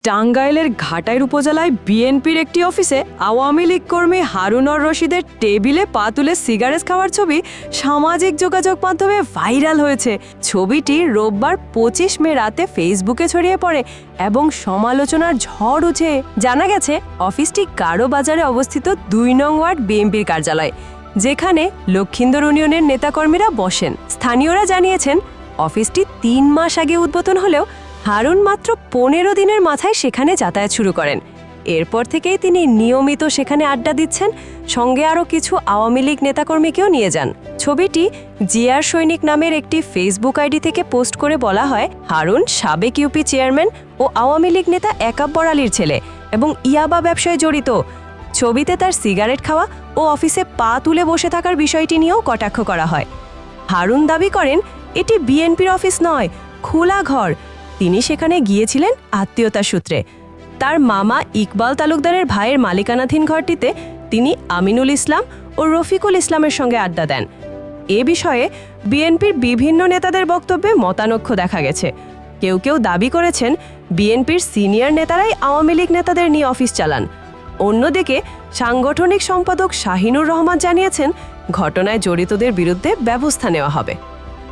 টাঙ্গাইলের ঘাটাইল উপজেলায় বিএনপির একটি অফিসে আওয়ামী লীগ কর্মী হারুনর রশিদের টেবিলে পা তুলে সিগারেট খাওয়ার ছবি সামাজিক যোগাযোগ মাধ্যমে ভাইরাল হয়েছে। ছবিটি রোববার ২৫ মে রাতে ফেসবুকে ছড়িয়ে পড়ে এবং সমালোচনার ঝড় উঠে। জানা গেছে, অফিসটি গারো বাজারে অবস্থিত ২ নং ওয়ার্ড বিএনপির কার্যালয়, যেখানে লক্ষিন্দর ইউনিয়নের নেতাকর্মীরা বসেন। স্থানীয়রা জানিয়েছেন, অফিসটি ৩ মাস আগে উদ্বোধন হলেও হারুন মাত্র ১৫ দিনের মাথায় সেখানে যাতায়াত শুরু করেন। এরপর থেকেই তিনি নিয়মিত সেখানে আড্ডা দিচ্ছেন, সঙ্গে আরও কিছু আওয়ামী লীগ নেতাকর্মীকেও নিয়ে যান। ছবিটি জিয়ার সৈনিক নামের একটি ফেসবুক আইডি থেকে পোস্ট করে বলা হয়, হারুন সাবেক ইউপি চেয়ারম্যান ও আওয়ামী লীগ নেতা একাব্বর আলীর ছেলে এবং ইয়াবা ব্যবসায় জড়িত। ছবিতে তার সিগারেট খাওয়া ও অফিসে পা তুলে বসে থাকার বিষয়টি নিয়েও কটাক্ষ করা হয়। হারুন দাবি করেন, এটি বিএনপির অফিস নয়, খোলা ঘর। তিনি সেখানে গিয়েছিলেন আত্মীয়তার সূত্রে। তার মামা ইকবাল তালুকদারের ভাইয়ের মালিকানাধীন ঘরটিতে তিনি আমিনুল ইসলাম ও রফিকুল ইসলামের সঙ্গে আড্ডা দেন। এ বিষয়ে বিএনপির বিভিন্ন নেতাদের বক্তব্যে মতানৈক্য দেখা গেছে। কেউ কেউ দাবি করেছেন, বিএনপির সিনিয়র নেতারাই আওয়ামী লীগ নেতাদের নিয়ে অফিস চালান। অন্যদিকে সাংগঠনিক সম্পাদক শাহিনুর রহমান জানিয়েছেন, ঘটনায় জড়িতদের বিরুদ্ধে ব্যবস্থা নেওয়া হবে।